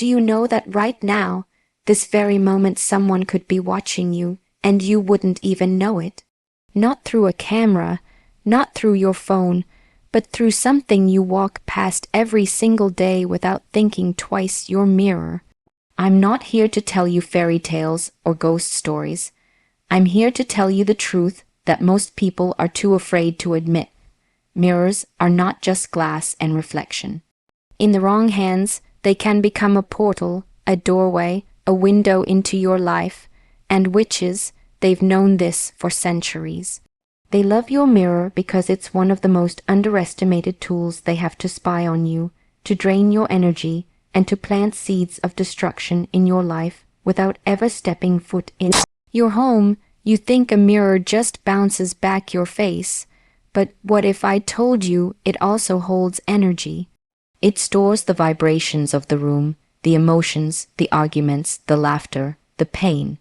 Do you know that right now, this very moment, someone could be watching you and you wouldn't even know it? Not through a camera, not through your phone, but through something you walk past every single day without thinking twice, your mirror. I'm not here to tell you fairy tales or ghost stories. I'm here to tell you the truth that most people are too afraid to admit. Mirrors are not just glass and reflection. In the wrong hands, they can become a portal, a doorway, a window into your life, and witches, they've known this for centuries. They love your mirror because it's one of the most underestimated tools they have to spy on you, to drain your energy, and to plant seeds of destruction in your life without ever stepping foot in your home. You think a mirror just bounces back your face, but what if I told you it also holds energy? It stores the vibrations of the room, the emotions, the arguments, the laughter, the pain.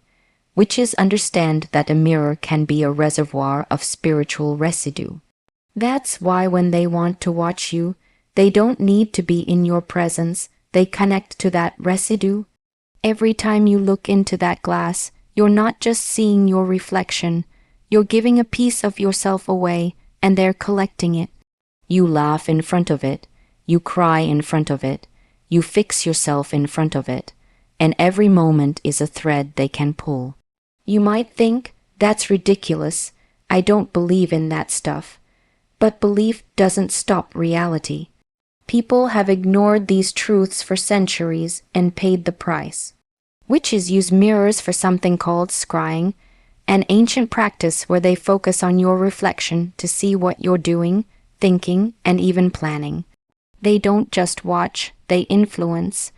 Witches understand that a mirror can be a reservoir of spiritual residue. That's why when they want to watch you, they don't need to be in your presence. They connect to that residue. Every time you look into that glass, you're not just seeing your reflection. You're giving a piece of yourself away, and they're collecting it. You laugh in front of it. You cry in front of it. You fix yourself in front of it. And every moment is a thread they can pull. You might think, that's ridiculous. I don't believe in that stuff. But belief doesn't stop reality. People have ignored these truths for centuries and paid the price. Witches use mirrors for something called scrying, an ancient practice where they focus on your reflection to see what you're doing, thinking, and even planning. They don't just watch, they influence.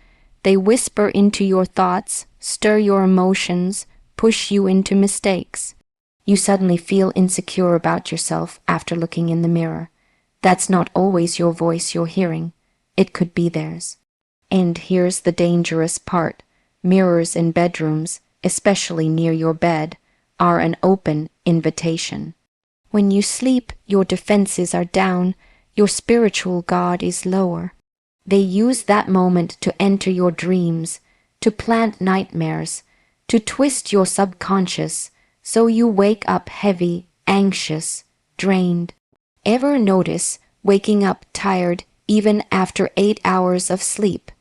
They whisper into your thoughts, stir your emotions, push you into mistakes. You suddenly feel insecure about yourself after looking in the mirror. That's not always your voice you're hearing. It could be theirs. And here's the dangerous part. Mirrors in bedrooms, especially near your bed, are an open invitation. When you sleep, your defenses are down, your spiritual guard is lower. They use that moment to enter your dreams, to plant nightmares, to twist your subconscious, so you wake up heavy, anxious, drained. Ever notice waking up tired even after 8 hours of sleep?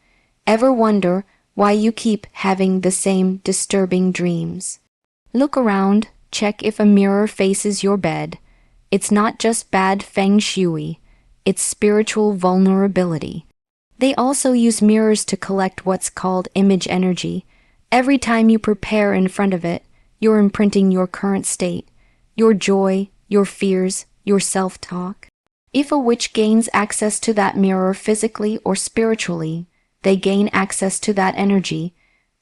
Ever wonder why you keep having the same disturbing dreams? Look around, check if a mirror faces your bed. It's not just bad feng shui, it's spiritual vulnerability. They also use mirrors to collect what's called image energy. Every time you prepare in front of it, you're imprinting your current state, your joy, your fears, your self-talk. If a witch gains access to that mirror physically or spiritually, they gain access to that energy.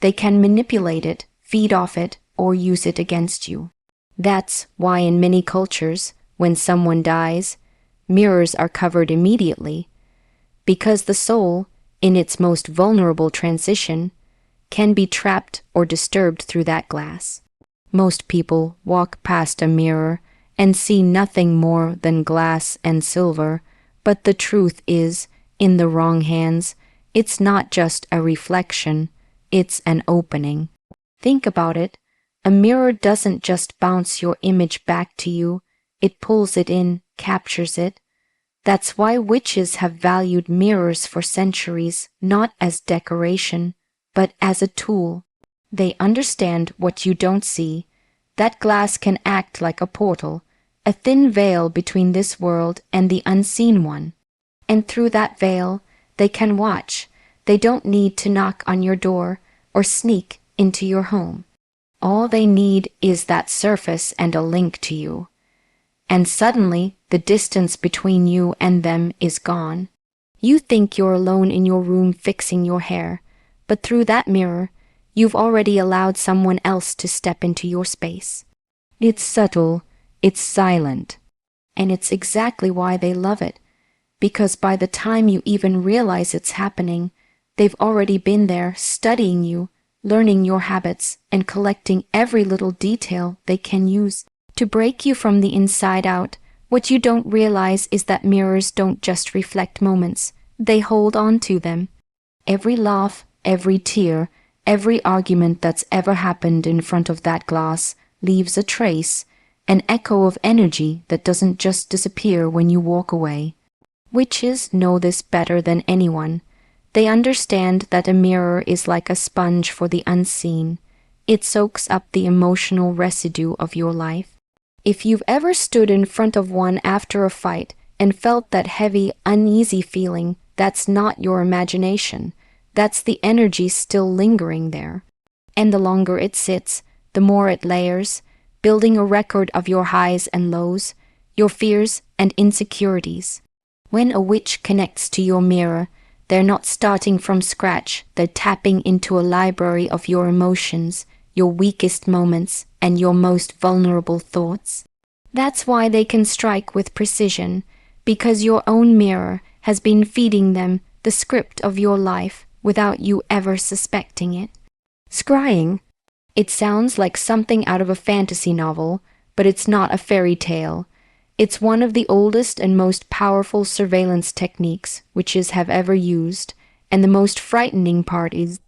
They can manipulate it, feed off it, or use it against you. That's why in many cultures, when someone dies, mirrors are covered immediately, because the soul, in its most vulnerable transition, can be trapped or disturbed through that glass. Most people walk past a mirror and see nothing more than glass and silver, but the truth is, in the wrong hands, it's not just a reflection, it's an opening. Think about it. A mirror doesn't just bounce your image back to you, it pulls it in, captures it. That's why witches have valued mirrors for centuries, not as decoration, but as a tool. They understand what you don't see. That glass can act like a portal, a thin veil between this world and the unseen one. And through that veil, they can watch. They don't need to knock on your door or sneak into your home. All they need is that surface and a link to you. And suddenly, the distance between you and them is gone. You think you're alone in your room fixing your hair, but through that mirror, you've already allowed someone else to step into your space. It's subtle, it's silent, and it's exactly why they love it, because by the time you even realize it's happening, they've already been there studying you, learning your habits, and collecting every little detail they can use to break you from the inside out. What you don't realize is that mirrors don't just reflect moments, they hold on to them. Every laugh, every tear, every argument that's ever happened in front of that glass leaves a trace, an echo of energy that doesn't just disappear when you walk away. Witches know this better than anyone. They understand that a mirror is like a sponge for the unseen. It soaks up the emotional residue of your life. If you've ever stood in front of one after a fight and felt that heavy, uneasy feeling, that's not your imagination. That's the energy still lingering there. And the longer it sits, the more it layers, building a record of your highs and lows, your fears and insecurities. When a witch connects to your mirror, they're not starting from scratch, they're tapping into a library of your emotions, your weakest moments, and your most vulnerable thoughts. That's why they can strike with precision, because your own mirror has been feeding them the script of your life without you ever suspecting it. Scrying. It sounds like something out of a fantasy novel, but it's not a fairy tale. It's one of the oldest and most powerful surveillance techniques witches have ever used, and the most frightening part is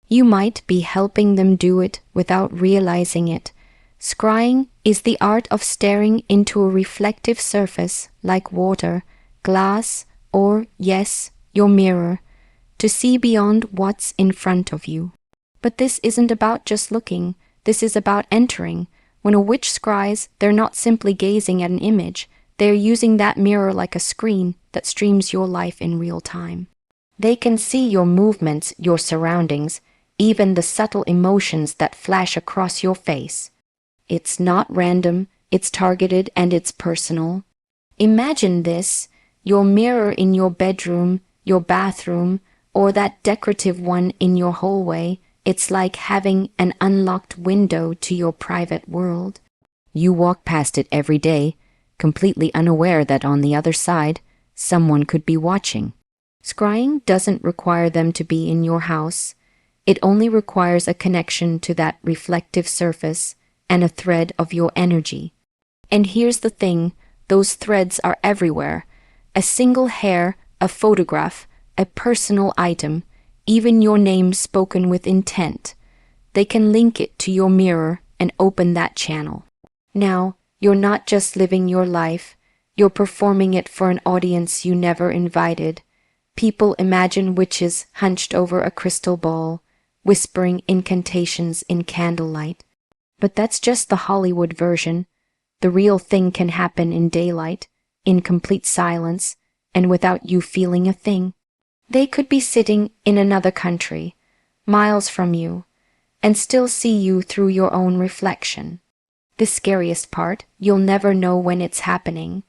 you might be helping them do it without realizing it. Scrying is the art of staring into a reflective surface like water, glass, or, yes, your mirror, to see beyond what's in front of you. But this isn't about just looking, this is about entering. When a witch scries, they're not simply gazing at an image, they're using that mirror like a screen that streams your life in real time. They can see your movements, your surroundings, even the subtle emotions that flash across your face. It's not random, it's targeted, and it's personal. Imagine this, your mirror in your bedroom, your bathroom, or that decorative one in your hallway. It's like having an unlocked window to your private world. You walk past it every day, completely unaware that on the other side, someone could be watching. Scrying doesn't require them to be in your house. It only requires a connection to that reflective surface and a thread of your energy. And here's the thing, those threads are everywhere. A single hair, a photograph, a personal item, even your name spoken with intent. They can link it to your mirror and open that channel. Now, you're not just living your life, you're performing it for an audience you never invited. People imagine witches hunched over a crystal ball, whispering incantations in candlelight. But that's just the Hollywood version. The real thing can happen in daylight, in complete silence, and without you feeling a thing. They could be sitting in another country, miles from you, and still see you through your own reflection. The scariest part, you'll never know when it's happening.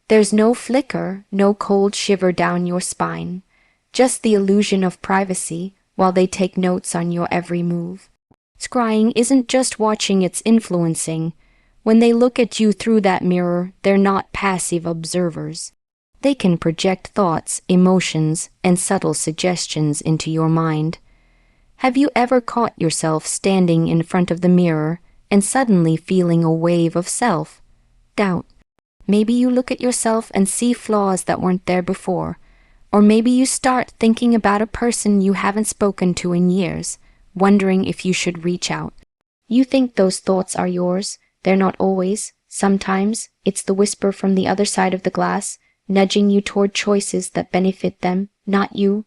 There's no flicker, no cold shiver down your spine, just the illusion of privacy while they take notes on your every move. Scrying isn't just watching, it's influencing. When they look at you through that mirror, they're not passive observers. They can project thoughts, emotions, and subtle suggestions into your mind. Have you ever caught yourself standing in front of the mirror and suddenly feeling a wave of self-doubt? Maybe you look at yourself and see flaws that weren't there before. Or maybe you start thinking about a person you haven't spoken to in years, wondering if you should reach out. You think those thoughts are yours. They're not always. Sometimes it's the whisper from the other side of the glass, nudging you toward choices that benefit them, not you.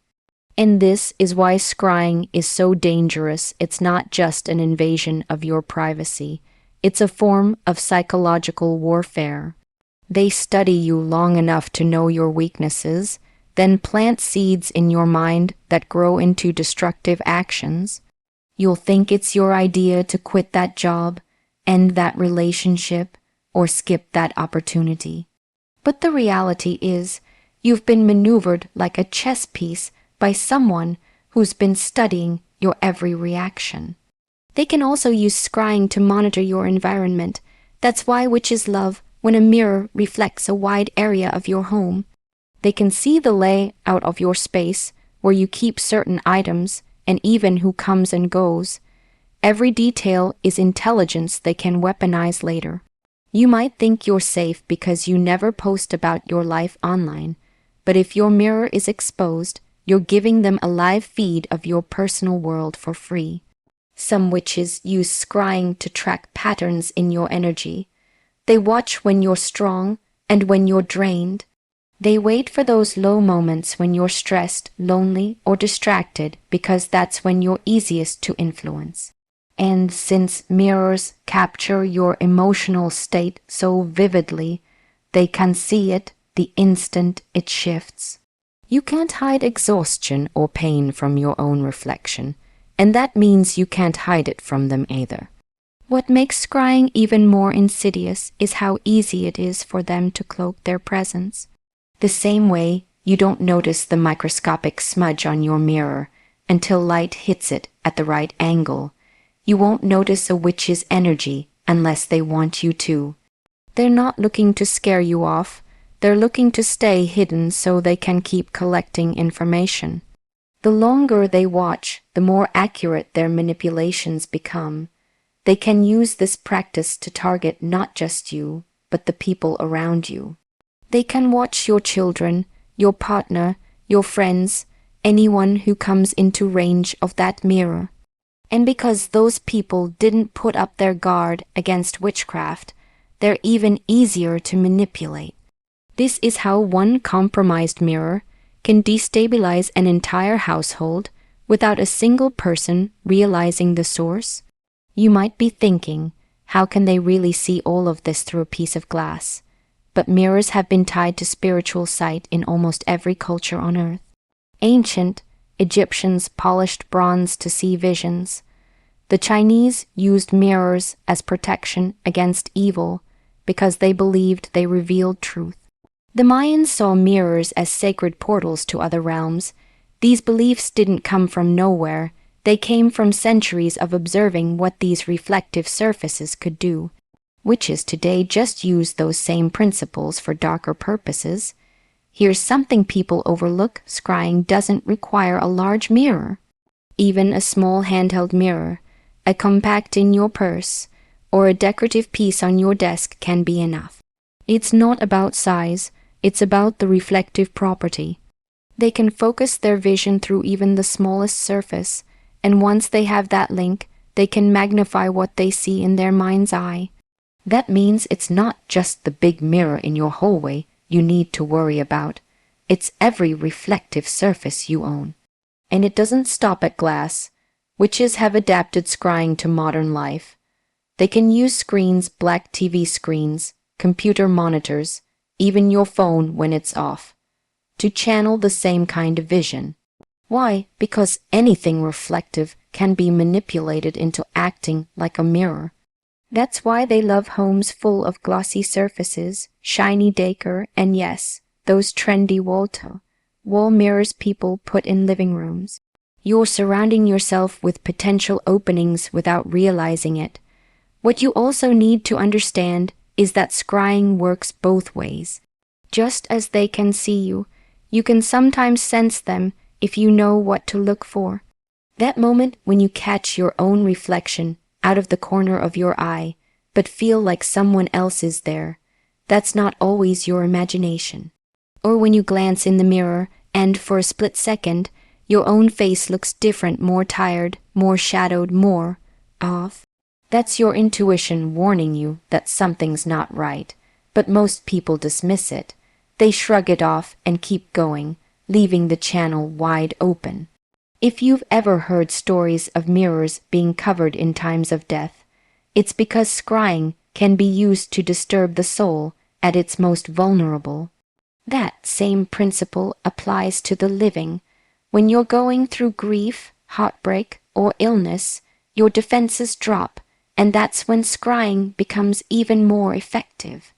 And this is why scrying is so dangerous. It's not just an invasion of your privacy. It's a form of psychological warfare. They study you long enough to know your weaknesses, then plant seeds in your mind that grow into destructive actions. You'll think it's your idea to quit that job, end that relationship, or skip that opportunity. But the reality is, you've been maneuvered like a chess piece by someone who's been studying your every reaction. They can also use scrying to monitor your environment. That's why witches love when a mirror reflects a wide area of your home. They can see the layout of your space, where you keep certain items, and even who comes and goes. Every detail is intelligence they can weaponize later. You might think you're safe because you never post about your life online, but if your mirror is exposed, you're giving them a live feed of your personal world for free. Some witches use scrying to track patterns in your energy. They watch when you're strong and when you're drained. They wait for those low moments when you're stressed, lonely, or distracted because that's when you're easiest to influence. And since mirrors capture your emotional state so vividly, they can see it the instant it shifts. You can't hide exhaustion or pain from your own reflection, and that means you can't hide it from them either. What makes scrying even more insidious is how easy it is for them to cloak their presence. The same way you don't notice the microscopic smudge on your mirror until light hits it at the right angle. You won't notice a witch's energy unless they want you to. They're not looking to scare you off. They're looking to stay hidden so they can keep collecting information. The longer they watch, the more accurate their manipulations become. They can use this practice to target not just you, but the people around you. They can watch your children, your partner, your friends, anyone who comes into range of that mirror. And because those people didn't put up their guard against witchcraft, they're even easier to manipulate. This is how one compromised mirror can destabilize an entire household without a single person realizing the source. You might be thinking, how can they really see all of this through a piece of glass? But mirrors have been tied to spiritual sight in almost every culture on earth. Ancient Egyptians polished bronze to see visions. The Chinese used mirrors as protection against evil because they believed they revealed truth. The Mayans saw mirrors as sacred portals to other realms. These beliefs didn't come from nowhere. They came from centuries of observing what these reflective surfaces could do. Witches today just use those same principles for darker purposes. Here's something people overlook: scrying doesn't require a large mirror. Even a small handheld mirror, a compact in your purse, or a decorative piece on your desk can be enough. It's not about size, it's about the reflective property. They can focus their vision through even the smallest surface, and once they have that link, they can magnify what they see in their mind's eye. That means it's not just the big mirror in your hallway you need to worry about. It's every reflective surface you own. And it doesn't stop at glass. Witches have adapted scrying to modern life. They can use screens, black TV screens, computer monitors, even your phone when it's off, to channel the same kind of vision. Why? Because anything reflective can be manipulated into acting like a mirror. That's why they love homes full of glossy surfaces, shiny decor, and yes, those trendy wall mirrors people put in living rooms. You're surrounding yourself with potential openings without realizing it. What you also need to understand is that scrying works both ways. Just as they can see you, you can sometimes sense them if you know what to look for. That moment when you catch your own reflection out of the corner of your eye, but feel like someone else is there, that's not always your imagination. Or when you glance in the mirror and for a split second, your own face looks different, more tired, more shadowed, more off. That's your intuition warning you that something's not right, but most people dismiss it. They shrug it off and keep going, leaving the channel wide open. If you've ever heard stories of mirrors being covered in times of death, it's because scrying can be used to disturb the soul at its most vulnerable. That same principle applies to the living. When you're going through grief, heartbreak, or illness, your defenses drop, and that's when scrying becomes even more effective.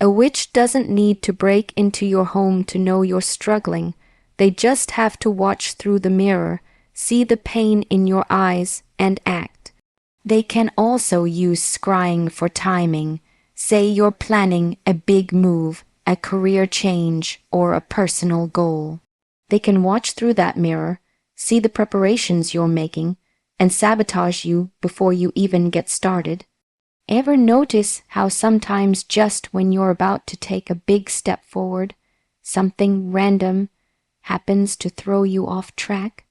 A witch doesn't need to break into your home to know you're struggling. They just have to watch through the mirror, see the pain in your eyes, and act. They can also use scrying for timing. Say you're planning a big move, a career change, or a personal goal. They can watch through that mirror, see the preparations you're making, and sabotage you before you even get started. Ever notice how sometimes just when you're about to take a big step forward, something random, happens to throw you off track?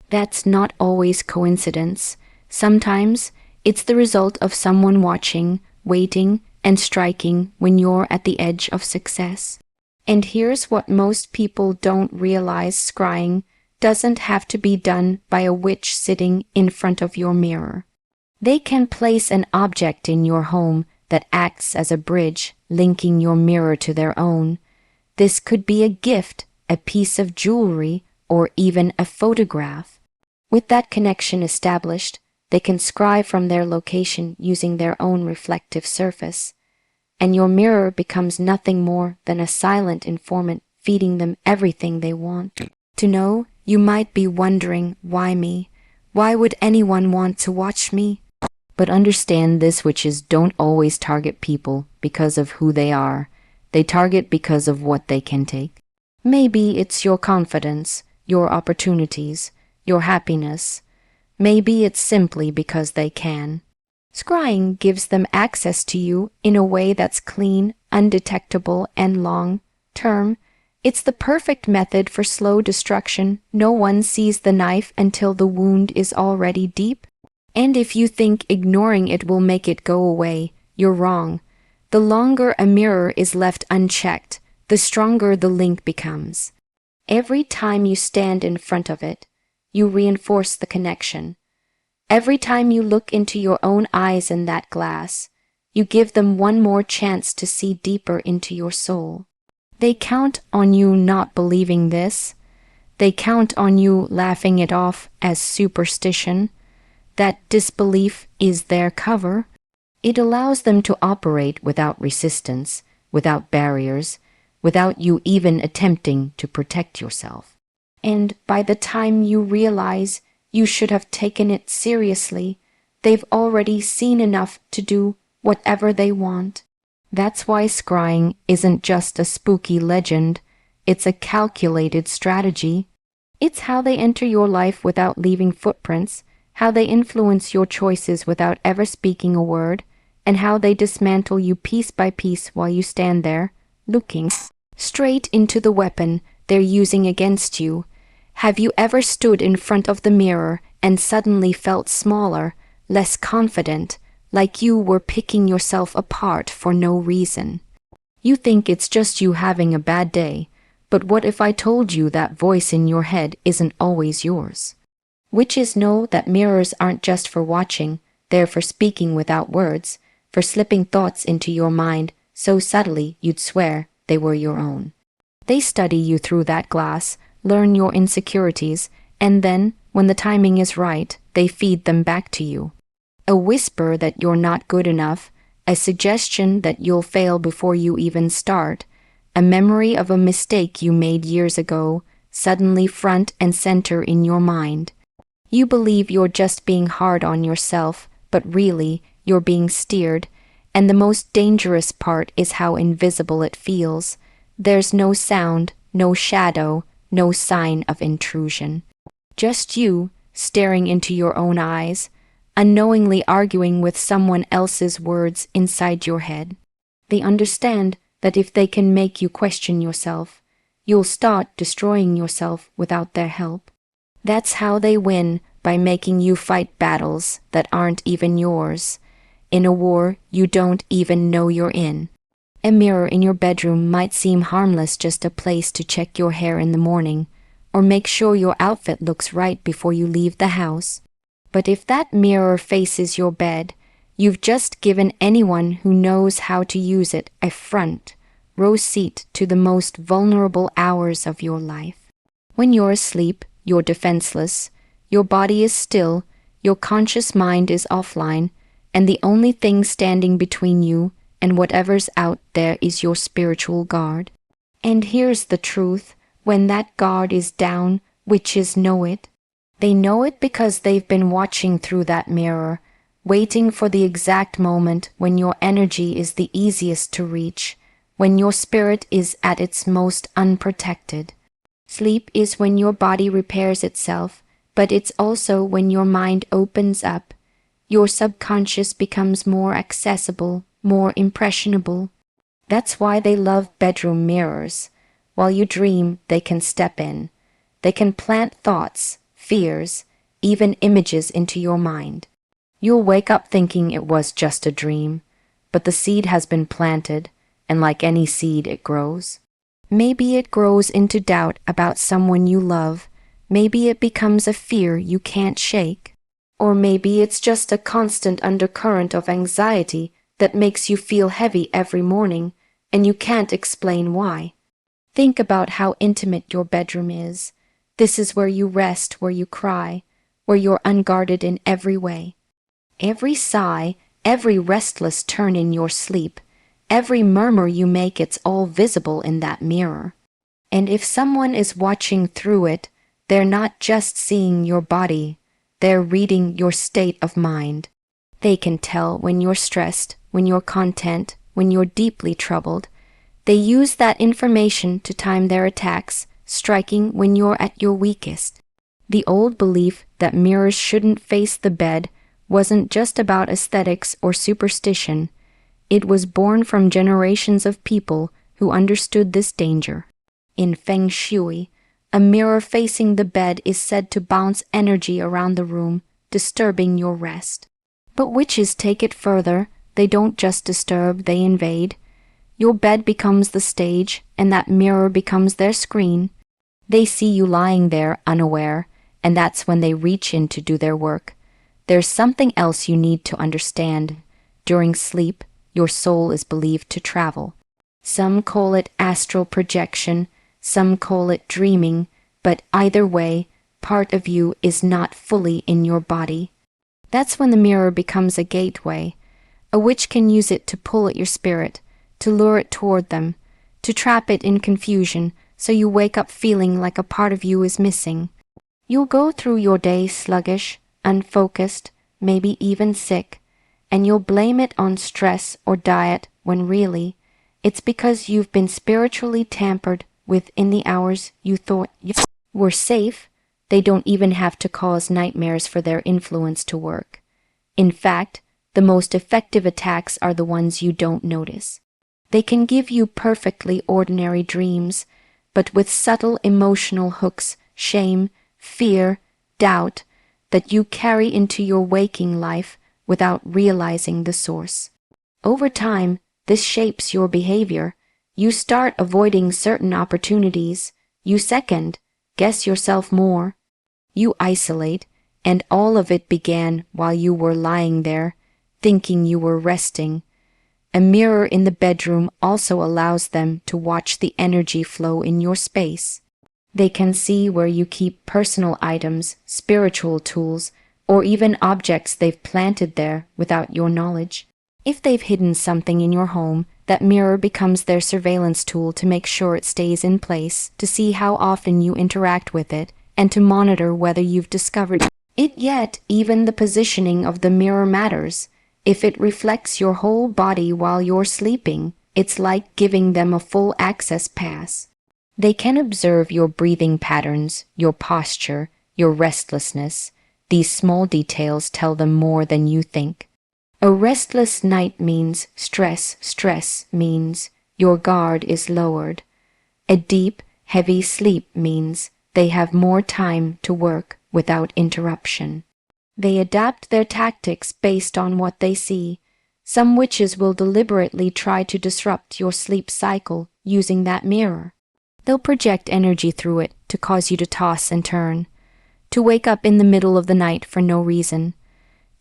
That's not always coincidence. Sometimes it's the result of someone watching, waiting, and striking when you're at the edge of success. And here's what most people don't realize: scrying doesn't have to be done by a witch sitting in front of your mirror. They can place an object in your home that acts as a bridge, linking your mirror to their own. This could be a gift, a piece of jewelry, or even a photograph. With that connection established, they can scry from their location using their own reflective surface, and your mirror becomes nothing more than a silent informant feeding them everything they want to know. You might be wondering, why me? Why would anyone want to watch me? But understand this: witches don't always target people because of who they are. They target because of what they can take. Maybe it's your confidence, your opportunities, your happiness. Maybe it's simply because they can. Scrying gives them access to you in a way that's clean, undetectable, and long-term. It's the perfect method for slow destruction. No one sees the knife until the wound is already deep. And if you think ignoring it will make it go away, you're wrong. The longer a mirror is left unchecked, the stronger the link becomes. Every time you stand in front of it, you reinforce the connection. Every time you look into your own eyes in that glass, you give them one more chance to see deeper into your soul. They count on you not believing this. They count on you laughing it off as superstition. That disbelief is their cover. It allows them to operate without resistance, without barriers, without you even attempting to protect yourself. And by the time you realize you should have taken it seriously, they've already seen enough to do whatever they want. That's why scrying isn't just a spooky legend, it's a calculated strategy. It's how they enter your life without leaving footprints, how they influence your choices without ever speaking a word, and how they dismantle you piece by piece while you stand there, looking straight into the weapon they're using against you. Have you ever stood in front of the mirror and suddenly felt smaller, less confident, like you were picking yourself apart for no reason? You think it's just you having a bad day, but what if I told you that voice in your head isn't always yours? Witches know that mirrors aren't just for watching, they're for speaking without words, for slipping thoughts into your mind so subtly you'd swear they were your own. They study you through that glass, learn your insecurities, and then, when the timing is right, they feed them back to you. A whisper that you're not good enough, a suggestion that you'll fail before you even start, a memory of a mistake you made years ago, suddenly front and center in your mind. You believe you're just being hard on yourself, but really, you're being steered, and the most dangerous part is how invisible it feels. There's no sound, no shadow, no sign of intrusion. Just you, staring into your own eyes, unknowingly arguing with someone else's words inside your head. They understand that if they can make you question yourself, you'll start destroying yourself without their help. That's how they win, by making you fight battles that aren't even yours, in a war you don't even know you're in. A mirror in your bedroom might seem harmless, just a place to check your hair in the morning, or make sure your outfit looks right before you leave the house. But if that mirror faces your bed, you've just given anyone who knows how to use it a front row seat to the most vulnerable hours of your life. When you're asleep, you're defenseless, your body is still, your conscious mind is offline, and the only thing standing between you and whatever's out there is your spiritual guard. And here's the truth: when that guard is down, witches know it. They know it because they've been watching through that mirror, waiting for the exact moment when your energy is the easiest to reach, when your spirit is at its most unprotected. Sleep is when your body repairs itself, but it's also when your mind opens up. Your subconscious becomes more accessible, more impressionable. That's why they love bedroom mirrors. While you dream, they can step in. They can plant thoughts, fears, even images into your mind. You'll wake up thinking it was just a dream, but the seed has been planted, and like any seed, it grows. Maybe it grows into doubt about someone you love. Maybe it becomes a fear you can't shake. Or maybe it's just a constant undercurrent of anxiety that makes you feel heavy every morning, and you can't explain why. Think about how intimate your bedroom is. This is where you rest, where you cry, where you're unguarded in every way. Every sigh, every restless turn in your sleep, every murmur you make, it's all visible in that mirror. And if someone is watching through it, they're not just seeing your body, they're reading your state of mind. They can tell when you're stressed, when you're content, when you're deeply troubled. They use that information to time their attacks, striking when you're at your weakest. The old belief that mirrors shouldn't face the bed wasn't just about aesthetics or superstition. It was born from generations of people who understood this danger. In Feng Shui, a mirror facing the bed is said to bounce energy around the room, disturbing your rest. But witches take it further. They don't just disturb, they invade. Your bed becomes the stage, and that mirror becomes their screen. They see you lying there unaware, and that's when they reach in to do their work. There's something else you need to understand. During sleep, your soul is believed to travel. Some call it astral projection, some call it dreaming, but either way, part of you is not fully in your body. That's when the mirror becomes a gateway. A witch can use it to pull at your spirit, to lure it toward them, to trap it in confusion, so you wake up feeling like a part of you is missing. You'll go through your day sluggish, unfocused, maybe even sick, and you'll blame it on stress or diet when really, it's because you've been spiritually tampered with in the hours you thought you were safe. They don't even have to cause nightmares for their influence to work. In fact, the most effective attacks are the ones you don't notice. They can give you perfectly ordinary dreams, but with subtle emotional hooks, shame, fear, doubt, that you carry into your waking life without realizing the source. Over time, this shapes your behavior. You start avoiding certain opportunities. You second-guess yourself more. You isolate, and all of it began while you were lying there, thinking you were resting. A mirror in the bedroom also allows them to watch the energy flow in your space. They can see where you keep personal items, spiritual tools, or even objects they've planted there without your knowledge. If they've hidden something in your home, that mirror becomes their surveillance tool to make sure it stays in place, to see how often you interact with it, and to monitor whether you've discovered it yet. Even the positioning of the mirror matters. If it reflects your whole body while you're sleeping, it's like giving them a full access pass. They can observe your breathing patterns, your posture, your restlessness. These small details tell them more than you think. A restless night means stress. Stress means your guard is lowered. A deep, heavy sleep means they have more time to work without interruption. They adapt their tactics based on what they see. Some witches will deliberately try to disrupt your sleep cycle using that mirror. They'll project energy through it to cause you to toss and turn, to wake up in the middle of the night for no reason,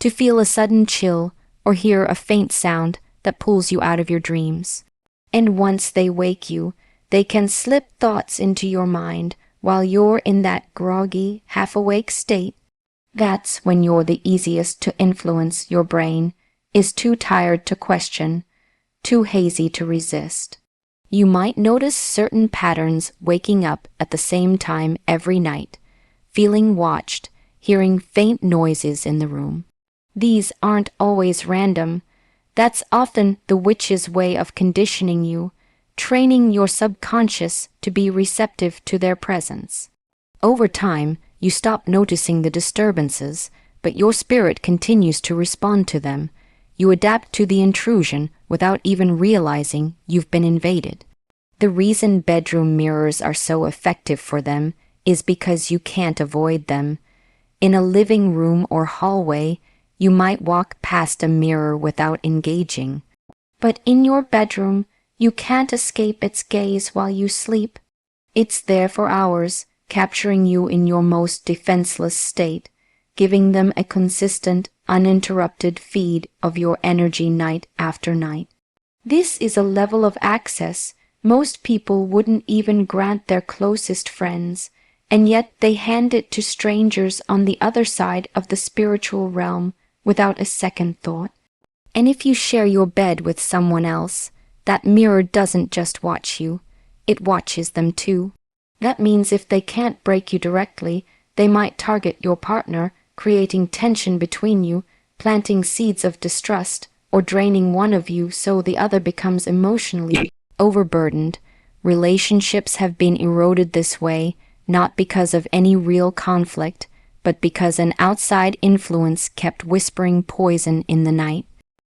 to feel a sudden chill or hear a faint sound that pulls you out of your dreams. And once they wake you, they can slip thoughts into your mind while you're in that groggy, half-awake state. That's when you're the easiest to influence. Your brain is too tired to question, too hazy to resist. You might notice certain patterns waking up at the same time every night, feeling watched, hearing faint noises in the room. These aren't always random. That's often the witch's way of conditioning you, training your subconscious to be receptive to their presence. Over time, you stop noticing the disturbances, but your spirit continues to respond to them. You adapt to the intrusion without even realizing you've been invaded. The reason bedroom mirrors are so effective for them is because you can't avoid them. In a living room or hallway, you might walk past a mirror without engaging. But in your bedroom, you can't escape its gaze while you sleep. It's there for hours, capturing you in your most defenseless state, giving them a consistent, uninterrupted feed of your energy night after night. This is a level of access most people wouldn't even grant their closest friends, and yet they hand it to strangers on the other side of the spiritual realm without a second thought. And if you share your bed with someone else, that mirror doesn't just watch you, it watches them too. That means if they can't break you directly, they might target your partner, creating tension between you, planting seeds of distrust, or draining one of you so the other becomes emotionally overburdened. Relationships have been eroded this way, not because of any real conflict, but because an outside influence kept whispering poison in the night.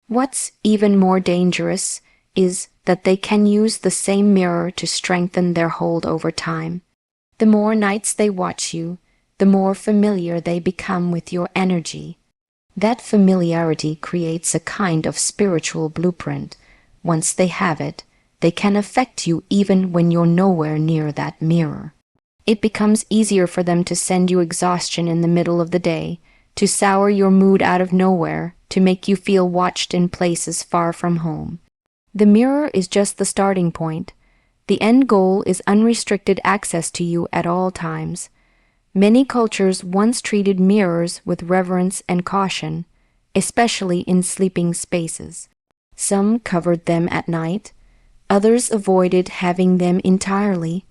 What's even more dangerous is that they can use the same mirror to strengthen their hold over time. The more nights they watch you, the more familiar they become with your energy. That familiarity creates a kind of spiritual blueprint. Once they have it, they can affect you even when you're nowhere near that mirror. It becomes easier for them to send you exhaustion in the middle of the day, to sour your mood out of nowhere, to make you feel watched in places far from home. The mirror is just the starting point. The end goal is unrestricted access to you at all times. Many cultures once treated mirrors with reverence and caution, especially in sleeping spaces. Some covered them at night, others avoided having them entirely.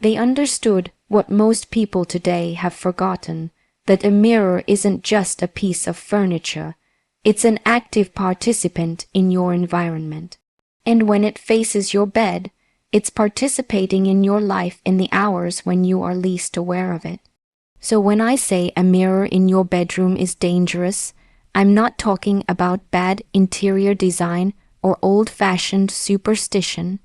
They understood what most people today have forgotten, that a mirror isn't just a piece of furniture, it's an active participant in your environment. And when it faces your bed, it's participating in your life in the hours when you are least aware of it. So when I say a mirror in your bedroom is dangerous, I'm not talking about bad interior design or old-fashioned superstition.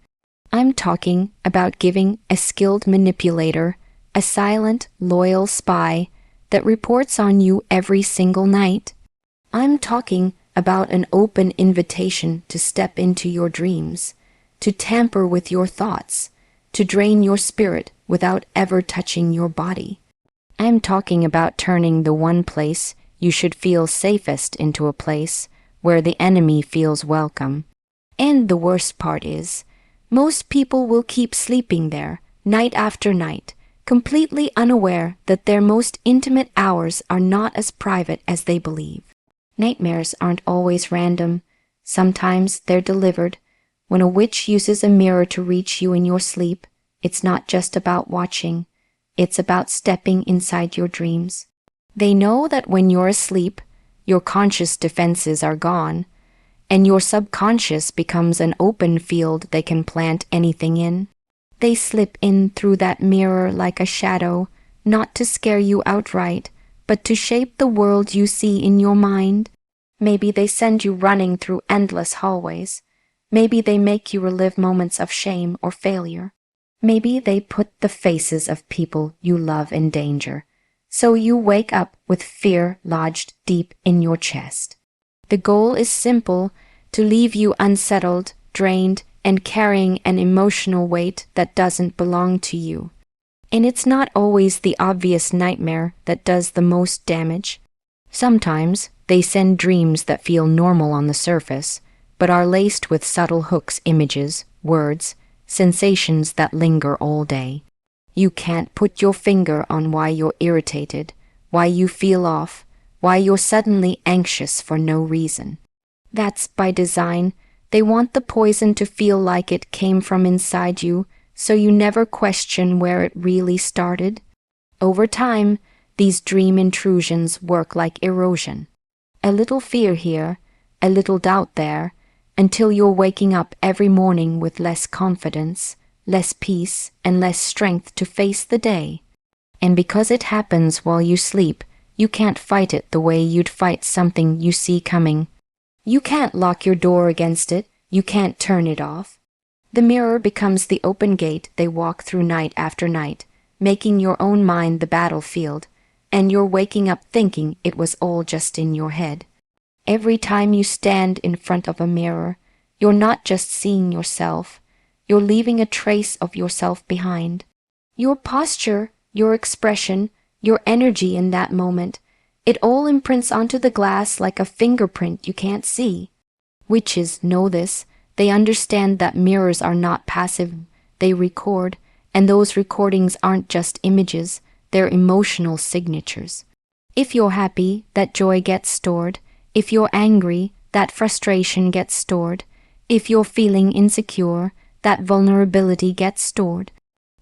I'm talking about giving a skilled manipulator, a silent, loyal spy that reports on you every single night. I'm talking about an open invitation to step into your dreams, to tamper with your thoughts, to drain your spirit without ever touching your body. I'm talking about turning the one place you should feel safest into a place where the enemy feels welcome. And the worst part is, most people will keep sleeping there, night after night, completely unaware that their most intimate hours are not as private as they believe. Nightmares aren't always random. Sometimes they're delivered. When a witch uses a mirror to reach you in your sleep, it's not just about watching. It's about stepping inside your dreams. They know that when you're asleep, your conscious defenses are gone, and your subconscious becomes an open field they can plant anything in. They slip in through that mirror like a shadow, not to scare you outright, but to shape the world you see in your mind. Maybe they send you running through endless hallways. Maybe they make you relive moments of shame or failure. Maybe they put the faces of people you love in danger, so you wake up with fear lodged deep in your chest. The goal is simple, to leave you unsettled, drained, and carrying an emotional weight that doesn't belong to you. And it's not always the obvious nightmare that does the most damage. Sometimes they send dreams that feel normal on the surface, but are laced with subtle hooks, images, words, sensations that linger all day. You can't put your finger on why you're irritated, why you feel off, why you're suddenly anxious for no reason. That's by design. They want the poison to feel like it came from inside you, so you never question where it really started. Over time, these dream intrusions work like erosion. A little fear here, a little doubt there, until you're waking up every morning with less confidence, less peace, and less strength to face the day. And because it happens while you sleep, you can't fight it the way you'd fight something you see coming. You can't lock your door against it, you can't turn it off. The mirror becomes the open gate they walk through night after night, making your own mind the battlefield, and you're waking up thinking it was all just in your head. Every time you stand in front of a mirror, you're not just seeing yourself, you're leaving a trace of yourself behind. Your posture, your expression, your energy in that moment, it all imprints onto the glass like a fingerprint you can't see. Witches know this. They understand that mirrors are not passive. They record, and those recordings aren't just images, they're emotional signatures. If you're happy, that joy gets stored. If you're angry, that frustration gets stored. If you're feeling insecure, that vulnerability gets stored.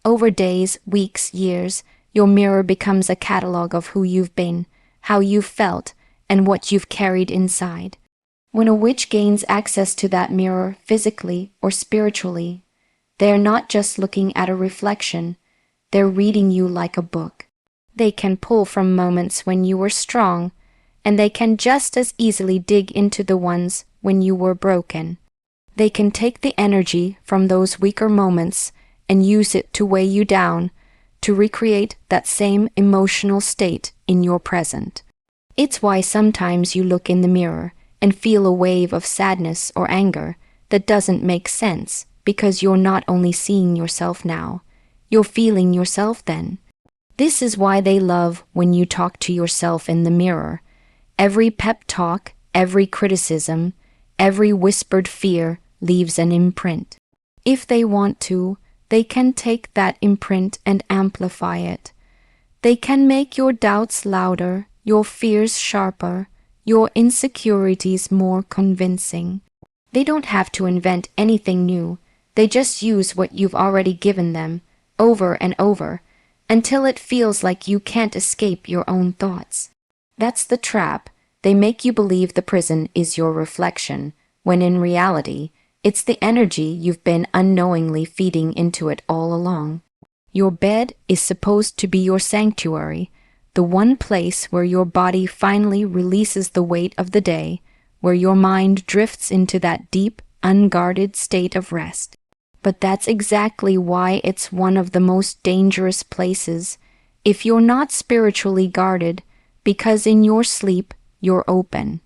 Over days, weeks, years, your mirror becomes a catalog of who you've been, how you've felt, and what you've carried inside. When a witch gains access to that mirror physically or spiritually, they're not just looking at a reflection, they're reading you like a book. They can pull from moments when you were strong, and they can just as easily dig into the ones when you were broken. They can take the energy from those weaker moments and use it to weigh you down, to recreate that same emotional state in your present. It's why sometimes you look in the mirror and feel a wave of sadness or anger that doesn't make sense, because you're not only seeing yourself now, you're feeling yourself then. This is why they love when you talk to yourself in the mirror. Every pep talk, every criticism, every whispered fear leaves an imprint. If they want to, they can take that imprint and amplify it. They can make your doubts louder, your fears sharper, your insecurities more convincing. They don't have to invent anything new. They just use what you've already given them, over and over, until it feels like you can't escape your own thoughts. That's the trap. They make you believe the prison is your reflection, when in reality, it's the energy you've been unknowingly feeding into it all along. Your bed is supposed to be your sanctuary, the one place where your body finally releases the weight of the day, where your mind drifts into that deep, unguarded state of rest. But that's exactly why it's one of the most dangerous places, if you're not spiritually guarded, because in your sleep, you're open.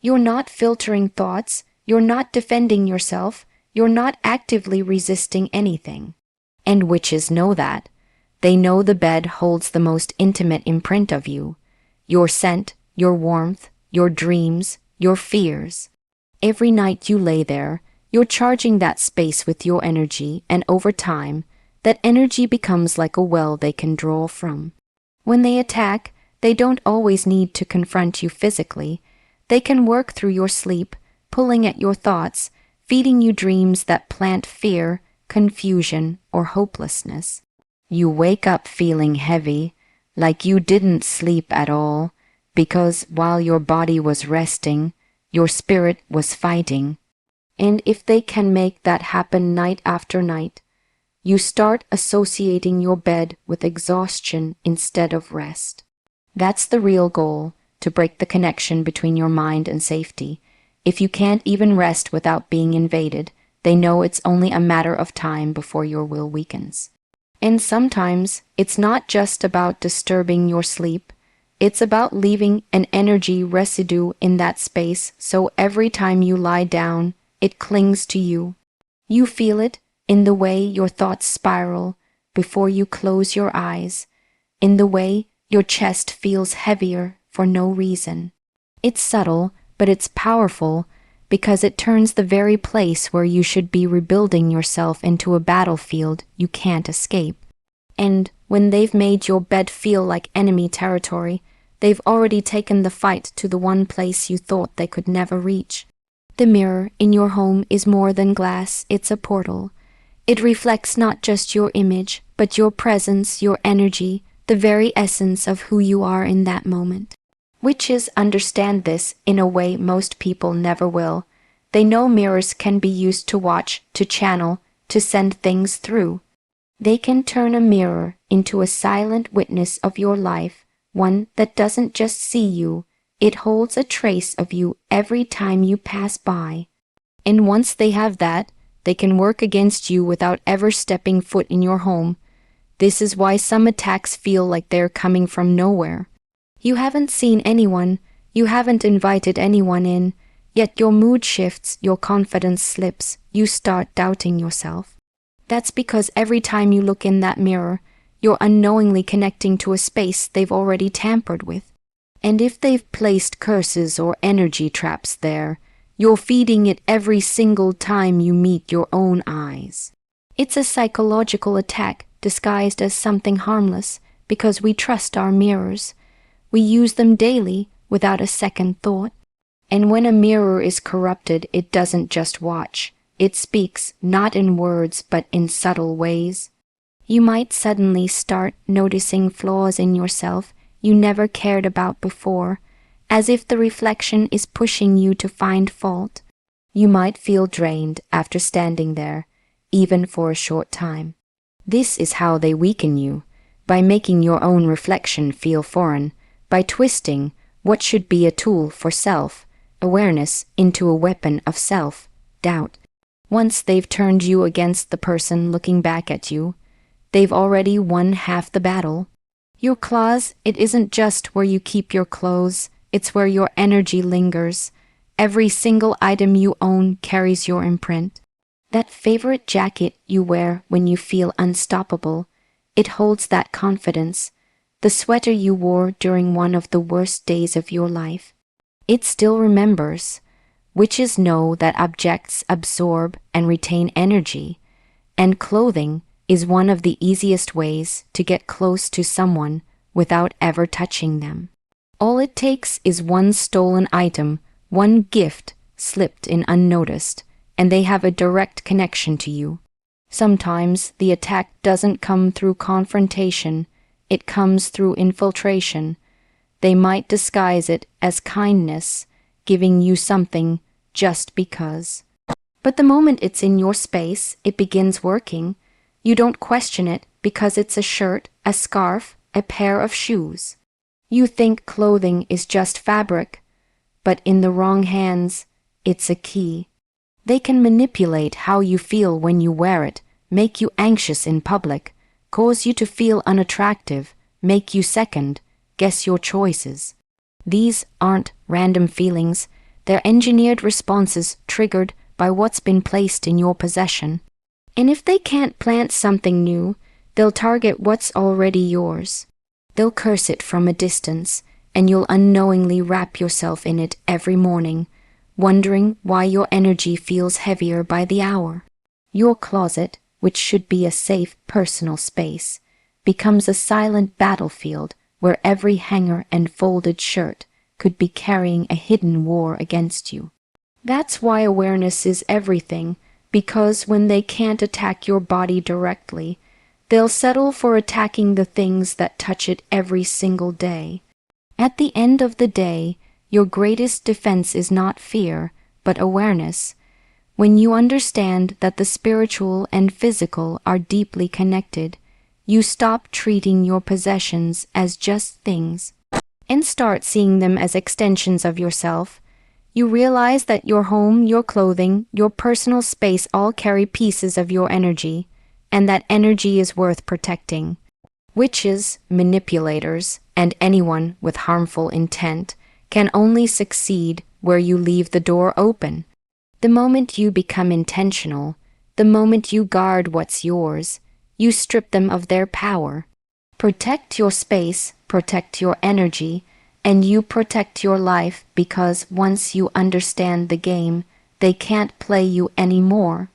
You're not filtering thoughts, you're not defending yourself, you're not actively resisting anything. And witches know that. They know the bed holds the most intimate imprint of you, your scent, your warmth, your dreams, your fears. Every night you lay there, you're charging that space with your energy, and over time, that energy becomes like a well they can draw from. When they attack, they don't always need to confront you physically. They can work through your sleep, pulling at your thoughts, feeding you dreams that plant fear, confusion, or hopelessness. You wake up feeling heavy, like you didn't sleep at all, because while your body was resting, your spirit was fighting. And if they can make that happen night after night, you start associating your bed with exhaustion instead of rest. That's the real goal, to break the connection between your mind and safety. If you can't even rest without being invaded, they know it's only a matter of time before your will weakens. And sometimes, it's not just about disturbing your sleep. It's about leaving an energy residue in that space, so every time you lie down, it clings to you. You feel it in the way your thoughts spiral before you close your eyes, in the way your chest feels heavier for no reason. It's subtle, but it's powerful, because it turns the very place where you should be rebuilding yourself into a battlefield you can't escape. And when they've made your bed feel like enemy territory, they've already taken the fight to the one place you thought they could never reach. The mirror in your home is more than glass, it's a portal. It reflects not just your image, but your presence, your energy, the very essence of who you are in that moment. Witches understand this in a way most people never will. They know mirrors can be used to watch, to channel, to send things through. They can turn a mirror into a silent witness of your life, one that doesn't just see you, it holds a trace of you every time you pass by. And once they have that, they can work against you without ever stepping foot in your home. This is why some attacks feel like they're coming from nowhere. You haven't seen anyone, you haven't invited anyone in, yet your mood shifts, your confidence slips, you start doubting yourself. That's because every time you look in that mirror, you're unknowingly connecting to a space they've already tampered with. And if they've placed curses or energy traps there, you're feeding it every single time you meet your own eyes. It's a psychological attack disguised as something harmless because we trust our mirrors. We use them daily without a second thought. And when a mirror is corrupted, it doesn't just watch. It speaks, not in words, but in subtle ways. You might suddenly start noticing flaws in yourself you never cared about before, as if the reflection is pushing you to find fault. You might feel drained after standing there, even for a short time. This is how they weaken you, by making your own reflection feel foreign, by twisting what should be a tool for self-awareness into a weapon of self-doubt. Once they've turned you against the person looking back at you, they've already won half the battle. Your claws, it isn't just where you keep your clothes, it's where your energy lingers. Every single item you own carries your imprint. That favorite jacket you wear when you feel unstoppable, it holds that confidence. The sweater you wore during one of the worst days of your life, it still remembers. Witches know that objects absorb and retain energy, and clothing is one of the easiest ways to get close to someone without ever touching them. All it takes is one stolen item, one gift slipped in unnoticed, and they have a direct connection to you. Sometimes the attack doesn't come through confrontation, it comes through infiltration. They might disguise it as kindness, giving you something just because. But the moment it's in your space, it begins working. You don't question it because it's a shirt, a scarf, a pair of shoes. You think clothing is just fabric, but in the wrong hands, it's a key. They can manipulate how you feel when you wear it, make you anxious in public, cause you to feel unattractive, make you second, guess your choices. These aren't random feelings, they're engineered responses triggered by what's been placed in your possession. And if they can't plant something new, they'll target what's already yours. They'll curse it from a distance, and you'll unknowingly wrap yourself in it every morning, wondering why your energy feels heavier by the hour. Your closet, which should be a safe personal space, becomes a silent battlefield where every hanger and folded shirt could be carrying a hidden war against you. That's why awareness is everything, because when they can't attack your body directly, they'll settle for attacking the things that touch it every single day. At the end of the day, your greatest defense is not fear, but awareness. When you understand that the spiritual and physical are deeply connected, you stop treating your possessions as just things and start seeing them as extensions of yourself. You realize that your home, your clothing, your personal space all carry pieces of your energy, and that energy is worth protecting. Witches, manipulators, and anyone with harmful intent can only succeed where you leave the door open. The moment you become intentional, the moment you guard what's yours, you strip them of their power. Protect your space, protect your energy, and you protect your life, because once you understand the game, they can't play you anymore.